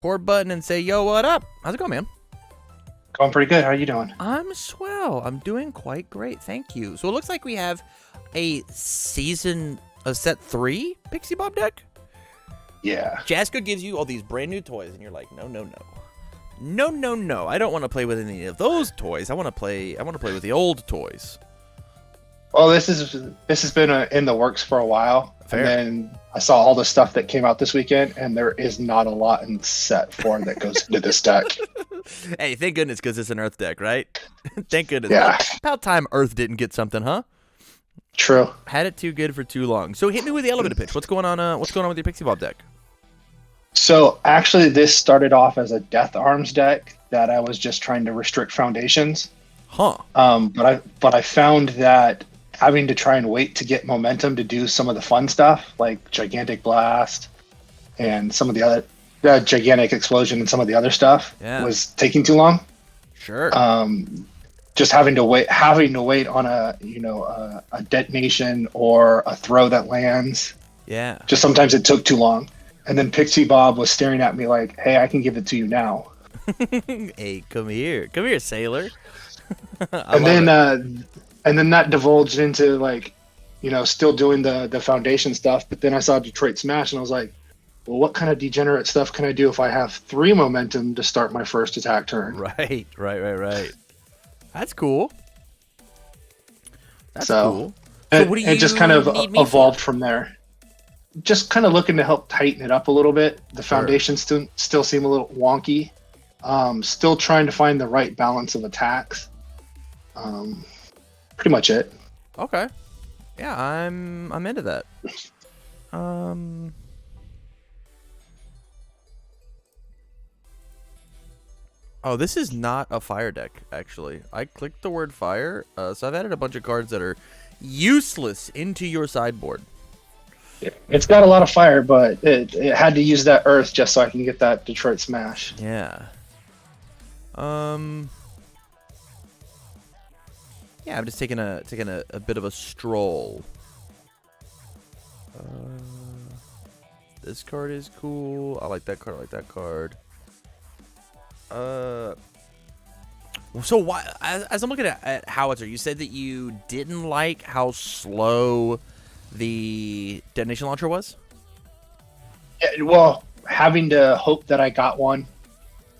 Hoard button and say, yo, what up? How's it going, man? Going pretty good. How are you doing? I'm swell. I'm doing quite great. Thank you. So it looks like we have a set 3 Pixie Bob deck. Yeah. Jaska gives you all these brand new toys, and you're like, no, no, no. No, no, no. I don't want to play with any of those toys. I want to play with the old toys. Well, this has been in the works for a while. Fair. And then I saw all the stuff that came out this weekend, and there is not a lot in set 4 that goes into this deck. Hey, thank goodness, because it's an Earth deck, right? Thank goodness. Yeah. About time Earth didn't get something, huh? True. Had it too good for too long. So hit me with the elevator pitch. What's going on? What's going on with your Pixie Bob deck? So actually, this started off as a Death Arms deck that I was just trying to restrict foundations. Huh. But I found that having to try and wait to get momentum to do some of the fun stuff, like Gigantic Blast and some of the other Gigantic Explosion and some of the other stuff, was taking too long. Sure. Just having to wait on a detonation or a throw that lands. Yeah. Just sometimes it took too long. And then Pixie Bob was staring at me like, "Hey, I can give it to you now." Hey, come here, sailor. And then that divulged into still doing the foundation stuff. But then I saw Detroit Smash, and I was like, "Well, what kind of degenerate stuff can I do if I have 3 momentum to start my first attack turn?" Right. That's cool. So what do you just kind of need me evolved for? from there. Just kind of looking to help tighten it up a little bit. The foundations still seem a little wonky. Still trying to find the right balance of attacks. Pretty much it. Okay. Yeah, I'm into that. Oh, this is not a fire deck, actually. I clicked the word fire, so I've added a bunch of cards that are useless into your sideboard. It's got a lot of fire, but it had to use that earth just so I can get that Detroit Smash. Yeah. Yeah, I'm just taking a bit of a stroll. This card is cool. I like that card. So why? As I'm looking at Howitzer, you said that you didn't like how slow the detonation launcher was. Yeah, well, having to hope that I got one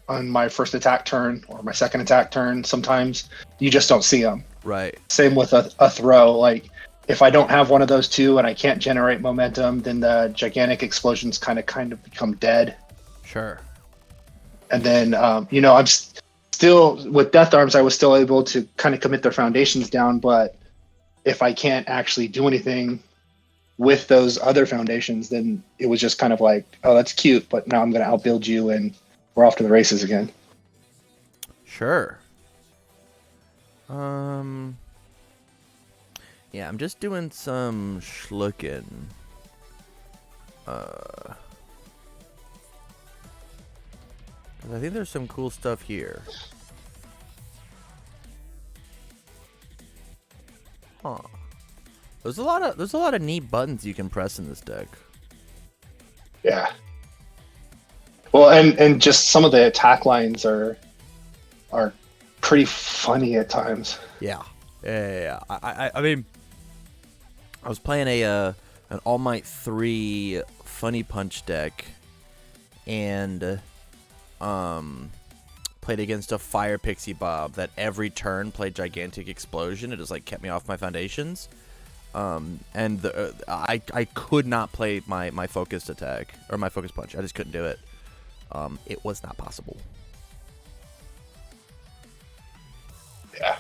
on my first attack turn or my second attack turn, sometimes you just don't see them. Right. Same with a throw. Like, if I don't have one of those two and I can't generate momentum, then the Gigantic Explosions kind of become dead. Sure. And then, I'm still with Death Arms, I was still able to kind of commit their foundations down. But if I can't actually do anything with those other foundations, then it was just kind of like, oh, that's cute, but now I'm going to outbuild you and we're off to the races again. Sure. Yeah, I'm just doing some schlooking. I think there's some cool stuff here. Huh. There's a lot of neat buttons you can press in this deck. Yeah. Well, and just some of the attack lines are pretty funny at times. Yeah. I mean, I was playing an All Might 3 Funny Punch deck, and played against a Fire Pixie Bob that every turn played Gigantic Explosion. It just kept me off my foundations. And I could not play my focused attack or my focus punch. I just couldn't do it. It was not possible. Yeah.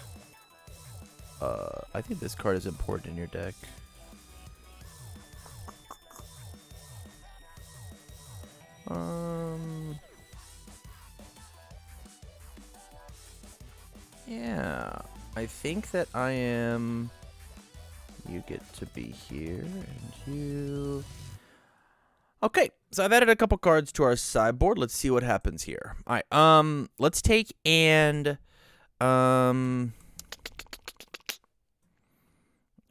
I think this card is important in your deck. Yeah, I think that I am. You get to be here, and you. Okay, so I've added a couple cards to our sideboard. Let's see what happens here. All right, let's take and All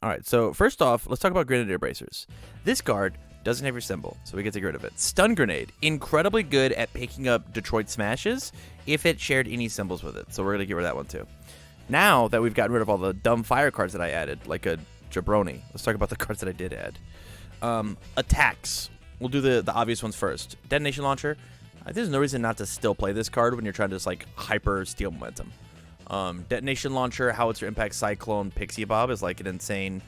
right, so first off, let's talk about Grenadier Bracers. This card Doesn't have your symbol, so we get to get rid of it. Stun Grenade. Incredibly good at picking up Detroit Smashes if it shared any symbols with it. So we're going to get rid of that one too. Now that we've gotten rid of all the dumb fire cards that I added, like a Jabroni, let's talk about the cards that I did add. Attacks. We'll do the obvious ones first. Detonation Launcher. There's no reason not to still play this card when you're trying to just like hyper steal momentum. Detonation Launcher, Howitzer Impact, Cyclone, Pixie Bob is like an insane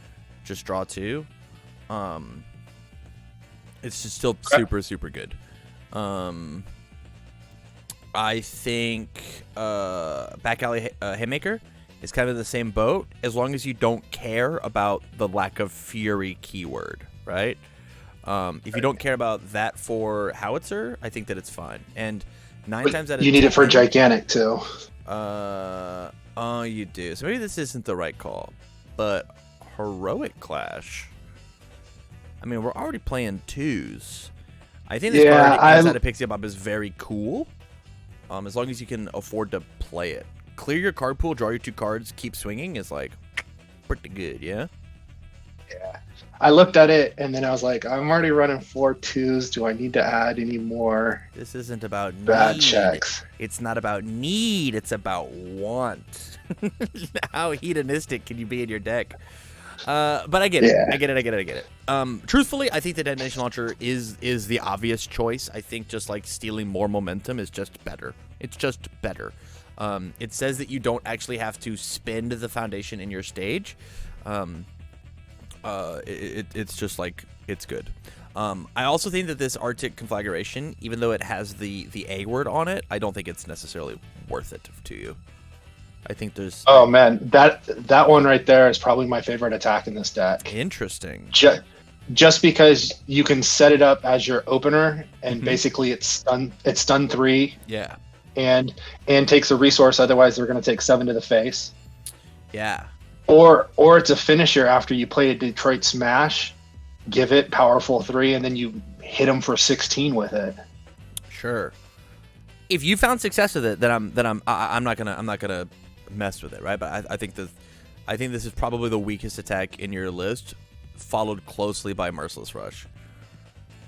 just draw 2. It's just still super, super good. I think Back Alley Haymaker is kind of the same boat as long as you don't care about the lack of Fury keyword, right? If you don't care about that for Howitzer, I think that it's fine. And 9 times out of 10... You need it for Gigantic, too. Oh, you do. So maybe this isn't the right call. But Heroic Clash... I mean, we're already playing 2s. I think this card inside of Pixie Bob is very cool. As long as you can afford to play it. Clear your card pool, draw your 2 cards, keep swinging is like pretty good, yeah? Yeah. I looked at it and then I was like, I'm already running 4 2s. Do I need to add any more? This isn't about bad need. Checks. It's not about need, it's about want. How hedonistic can you be in your deck? But I get it. Yeah. I get it. Truthfully, I think the Detonation Launcher is the obvious choice. I think just like stealing more momentum is just better. It's just better. It says that you don't actually have to spend the foundation in your stage. It's just like, it's good. I also think that this Arctic conflagration, even though it has the A word on it, I don't think it's necessarily worth it to you. I think there's... Oh, man. That one right there is probably my favorite attack in this deck. Interesting. Just because you can set it up as your opener, and basically it's stun 3. Yeah. And takes a resource, otherwise they're going to take 7 to the face. Yeah. Or it's a finisher after you play a Detroit Smash, give it powerful 3, and then you hit them for 16 with it. Sure. If you found success with it, then I'm not gonna mess with it, right? But I think this is probably the weakest attack in your list, followed closely by Merciless Rush.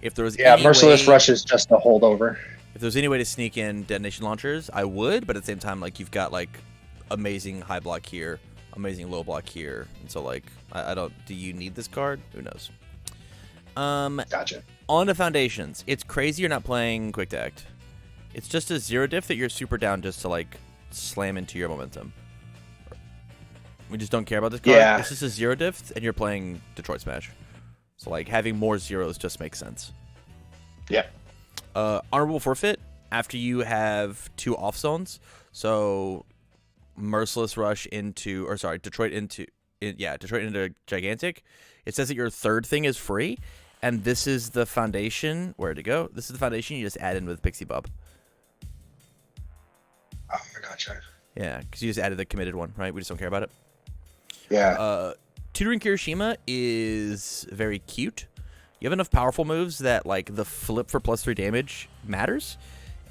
If there was Merciless Rush is just a holdover. If there's any way to sneak in Detonation Launchers, I would, but at the same time, like, you've got like amazing high block here, amazing low block here, and so like I don't. Do you need this card? Who knows? Gotcha. On to Foundations. It's crazy you're not playing Quick Act. It's just a 0 diff that you're super down just to like slam into your momentum. We just don't care about this card. Yeah. It's just a 0 diff, and you're playing Detroit Smash. So like having more zeros just makes sense. Yeah. Honorable Forfeit after you have 2 off zones. So Merciless Rush into, or sorry, Detroit into Gigantic. It says that your 3rd thing is free, and this is the foundation. Where'd it go? This is the foundation you just add in with Pixie Bob. Oh, I gotcha. Yeah, because you just added the committed one, right? We just don't care about it. Yeah. Tutoring Kirishima is very cute. You have enough powerful moves that like the flip for +3 damage matters,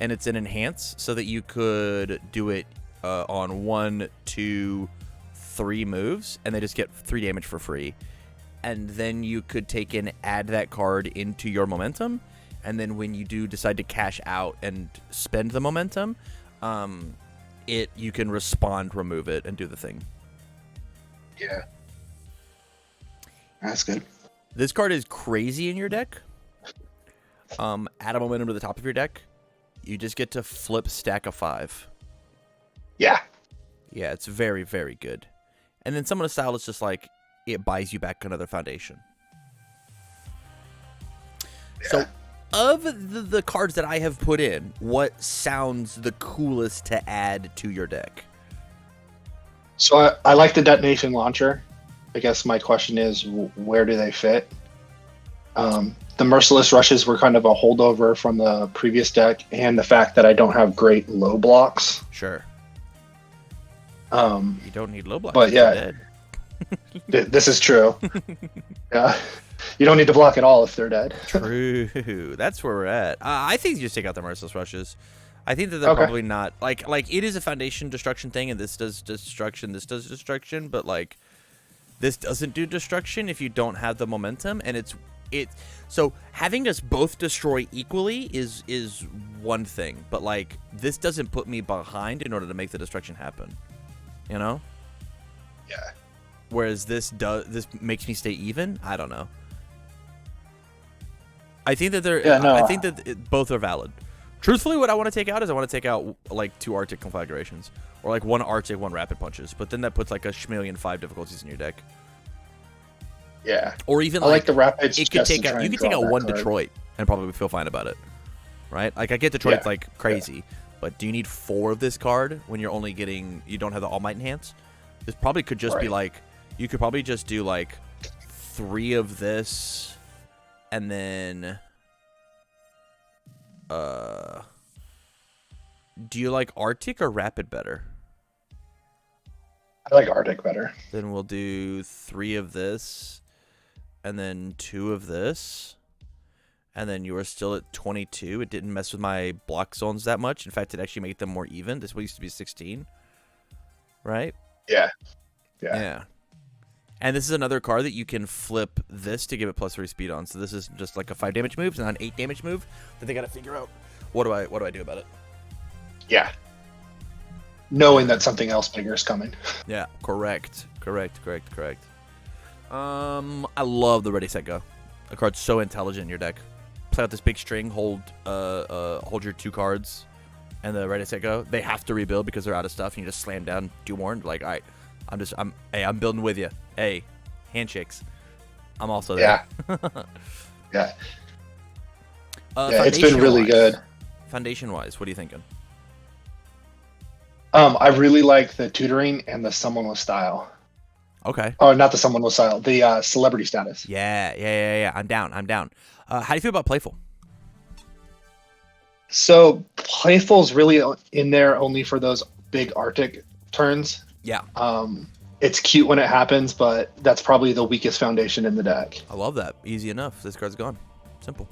and it's an enhance so that you could do it on 1, 2, 3 moves, and they just get 3 damage for free. And then you could take and add that card into your momentum, and then when you do decide to cash out and spend the momentum, you can respond, remove it, and do the thing. Yeah. That's good. This card is crazy in your deck. Add a momentum to the top of your deck. You just get to flip stack of 5. Yeah. Yeah, it's very, very good. And then Summon a Style is just like, it buys you back another foundation. Yeah. So, of the cards that I have put in, what sounds the coolest to add to your deck? So I like the Detonation Launcher. I guess my question is, where do they fit? The Merciless Rushes were kind of a holdover from the previous deck, and the fact that I don't have great low blocks. Sure. You don't need low blocks. But yeah, this is true. Yeah, you don't need to block at all if they're dead. True. That's where we're at. I think you just take out the Merciless Rushes. I think that they're probably not like it is a foundation destruction thing, and this does destruction. This does destruction, but like this doesn't do destruction if you don't have the momentum, and it's So having us both destroy equally is one thing, but like this doesn't put me behind in order to make the destruction happen. You know? Yeah. Whereas this makes me stay even. I don't know. I think that I think that both are valid. Truthfully, what I want to take out is I want to take out like 2 Arctic conflagrations, or like 1 Arctic, 1 Rapid Punches. But then that puts like a schmillion 5 difficulties in your deck. Yeah. Or even I like the Rapids. it could take out. You could take out 1 Detroit and probably feel fine about it, right? Like I get Detroit's like crazy, but do you need 4 of this card when you don't have the All Might Enhance? This probably could just be like, you could probably just do like 3 of this, and then do you like Arctic or Rapid better? I like Arctic better. Then we'll do 3 of this, and then 2 of this, and then you are still at 22. It didn't mess with my block zones that much. In fact, it actually made them more even. This used to be 16, right? Yeah. And this is another card that you can flip this to give it +3 speed on. So this is just like a 5 damage move, it's not an 8 damage move. That they got to figure out what do I do about it. Yeah. Knowing that something else bigger is coming. Yeah, correct. I love the Ready Set Go. A card's so intelligent in your deck. Play out this big string, hold your 2 cards, and the Ready Set Go. They have to rebuild because they're out of stuff, and you just slam down, do more, and like, all right, I'm building with you. Hey, handshakes. I'm also there. Yeah. It's been really good. Foundation-wise, what are you thinking? I really like the tutoring and the someone with style. Okay. Oh, not the someone with style. The celebrity status. Yeah. I'm down. How do you feel about playful? So playful's really in there only for those big Arctic turns. Yeah. It's cute when it happens, but that's probably the weakest foundation in the deck. I love that. Easy enough. This card's gone. Simple.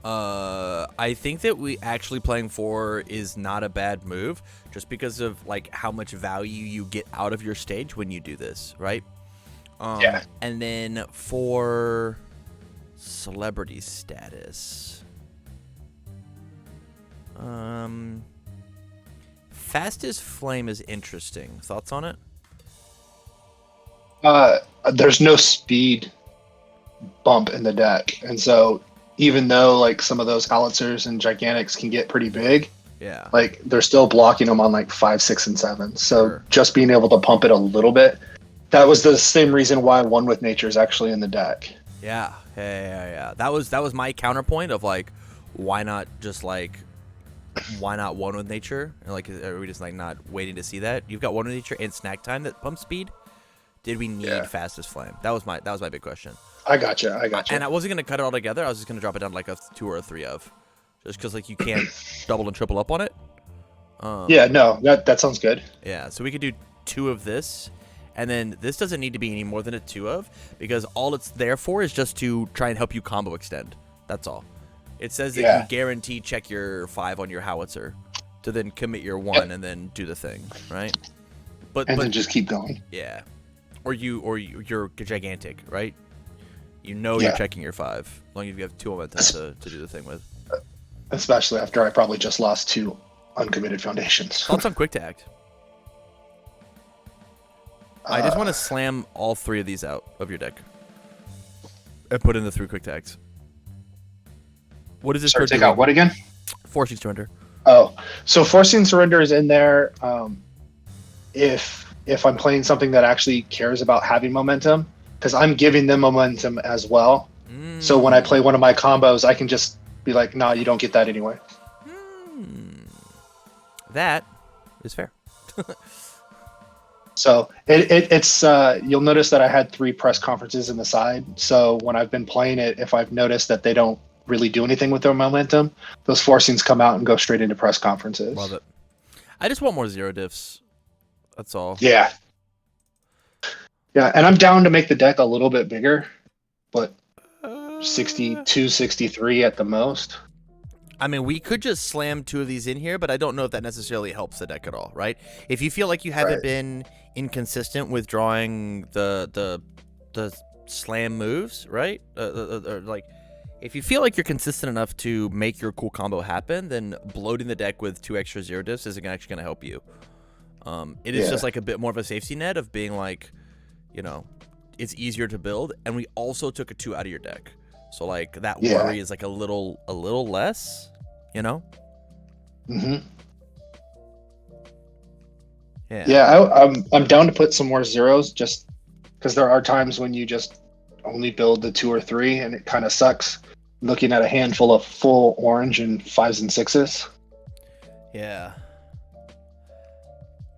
I think that we actually playing 4 is not a bad move, just because of like how much value you get out of your stage when you do this, right? Yeah. And then for celebrity status, Fastest Flame is interesting. Thoughts on it? There's no speed bump in the deck, and so even though like some of those howitzers and gigantics can get pretty big, yeah, like they're still blocking them on like 5, 6, and 7. So Sure. just being able to pump it a little bit, that was the same reason why One with Nature is actually in the deck. Yeah. That was my counterpoint of like, why not One with Nature? And like, are we just like not waiting to see that? You've got One with Nature and Snack Time that pump speed. Did we need Fastest Flame? That was my big question. I gotcha. And I wasn't gonna cut it all together. I was just gonna drop it down to like a 2 or a 3 of, just because like you can't double and triple up on it. That sounds good. Yeah, so we could do 2 of this, and then this doesn't need to be any more than a 2 of, because all it's there for is just to try and help you combo extend. That's all. It says that you guarantee check your 5 on your howitzer to then commit your 1 and then do the thing, right? But then just keep going. Yeah. Or you're gigantic, right? You're checking your 5, as long as you have 2 momentum to do the thing with. Especially after I probably just lost 2 uncommitted foundations. Thoughts on quick tag? I just want to slam all 3 of these out of your deck and put in the 3 quick tags. What does this card take do? out what again? Forcing surrender. Oh, so forcing surrender is in there. If I'm playing something that actually cares about having momentum, because I'm giving them momentum as well. So when I play one of my combos, I can just be like, nah, you don't get that anyway. That is fair. So it's you'll notice that I had 3 press conferences in the side. So when I've been playing it, if I've noticed that they don't really do anything with their momentum, those forcings come out and go straight into press conferences. Love it. I just want more 0 diffs. That's all. Yeah, and I'm down to make the deck a little bit bigger, but 62, 63 at the most. I mean, we could just slam 2 of these in here, but I don't know if that necessarily helps the deck at all, right? If you feel like you haven't been inconsistent with drawing the slam moves, right? Or like, if you feel like you're consistent enough to make your cool combo happen, then bloating the deck with 2 extra 0 diffs isn't actually going to help you. It is just like a bit more of a safety net of being like, you know, it's easier to build, and we also took a 2 out of your deck, so like that worry is like a little less, you know. I'm down to put some more zeros, just because there are times when you just only build the 2 or 3 and it kind of sucks looking at a handful of full orange and 5s and 6s. Yeah,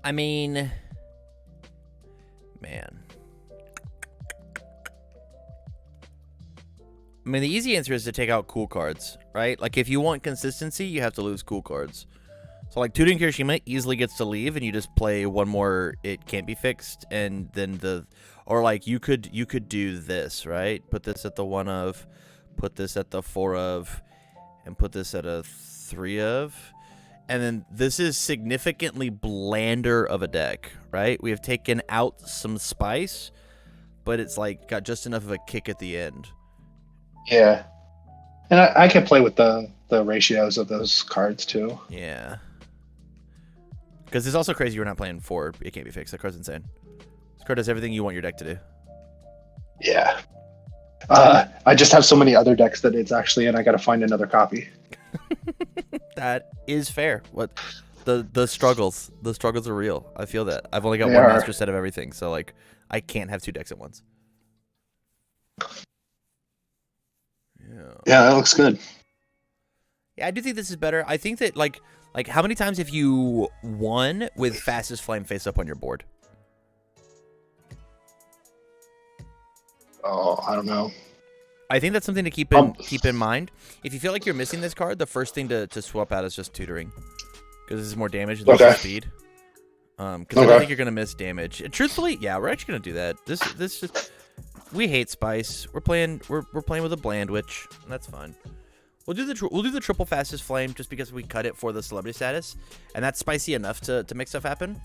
I mean, man, the easy answer is to take out cool cards, right? Like, if you want consistency, you have to lose cool cards. So, like, Tutoring Kirishima easily gets to leave, and you just play one more It Can't Be Fixed, and then or, like, you could do this, right? Put this at the 1 of, put this at the 4 of, and put this at a 3 of. And then this is significantly blander of a deck, right? We have taken out some spice, but it's, like, got just enough of a kick at the end. Yeah. And I can play with the ratios of those cards too. Yeah. Because it's also crazy you're not playing 4. It Can't Be Fixed. That card's insane. This card does everything you want your deck to do. Yeah. I just have so many other decks that it's actually in. I got to find another copy. That is fair. What the struggles are real. I feel that. I've only got one master set of everything, so like I can't have 2 decks at once. Yeah, that looks good. Yeah, I do think this is better. I think that like how many times have you won with Fastest Flame face up on your board? Oh, I don't know. I think that's something to keep in mind. If you feel like you're missing this card, the first thing to swap out is just Tutoring, because this is more damage than speed. Because I don't think you're gonna miss damage. And truthfully, yeah, we're actually gonna do that. This just, we hate spice. We're playing with a bland witch, and that's fine. We'll do the triple Fastest Flame just because we cut it for the celebrity status, and that's spicy enough to make stuff happen.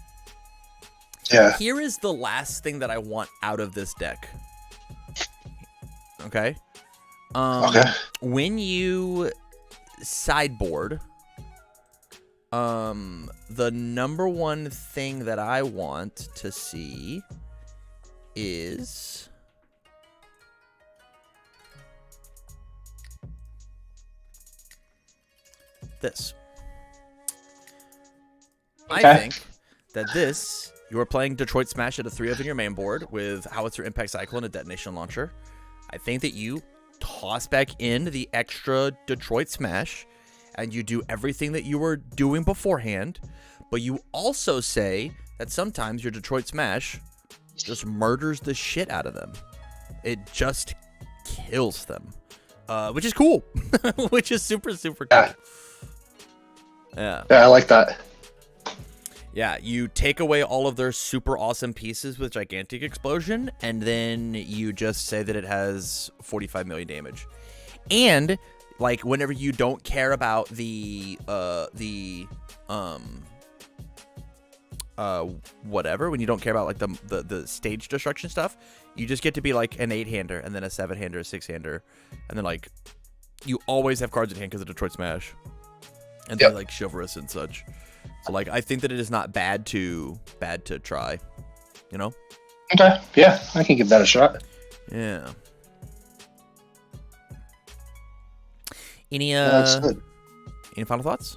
Yeah. Here is the last thing that I want out of this deck. Okay. When you sideboard, the number one thing that I want to see is this. Okay. I think that this, you are playing Detroit Smash at a 3 of in your main board with Howitzer, Impact Cyclone, and Detonation Launcher. I think that you toss back in the extra Detroit Smash, and you do everything that you were doing beforehand, but you also say that sometimes your Detroit Smash just murders the shit out of them. It just kills them, which is cool, which is super, super cool. Yeah, I like that. Yeah, you take away all of their super awesome pieces with Gigantic Explosion, and then you just say that it has 45 million damage. And like whenever you don't care about whatever, when you don't care about like the stage destruction stuff, you just get to be like an 8-hander and then a 7-hander, a 6-hander, and then like you always have cards in hand because of Detroit Smash, and they're like chivalrous and such. So like I think that it is not bad to try, you know? Okay, yeah, I can give that a shot. Yeah. That's good. Any final thoughts?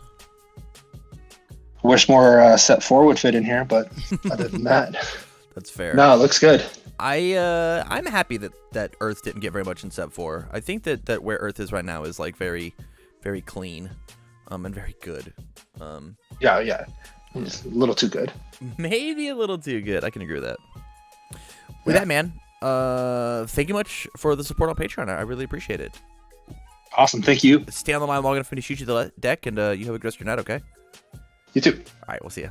Wish more set 4 would fit in here, but other than that, that's fair. No, it looks good. I'm happy that Earth didn't get very much in set 4. I think that where Earth is right now is like very, very clean, and very good. Yeah, it's a little too good. Maybe a little too good. I can agree with that. With that, man, thank you much for the support on Patreon. I really appreciate it. Awesome, thank you. Stay on the line long enough for me to shoot you the deck, and you have a good rest of your night, okay? You too. All right, we'll see ya.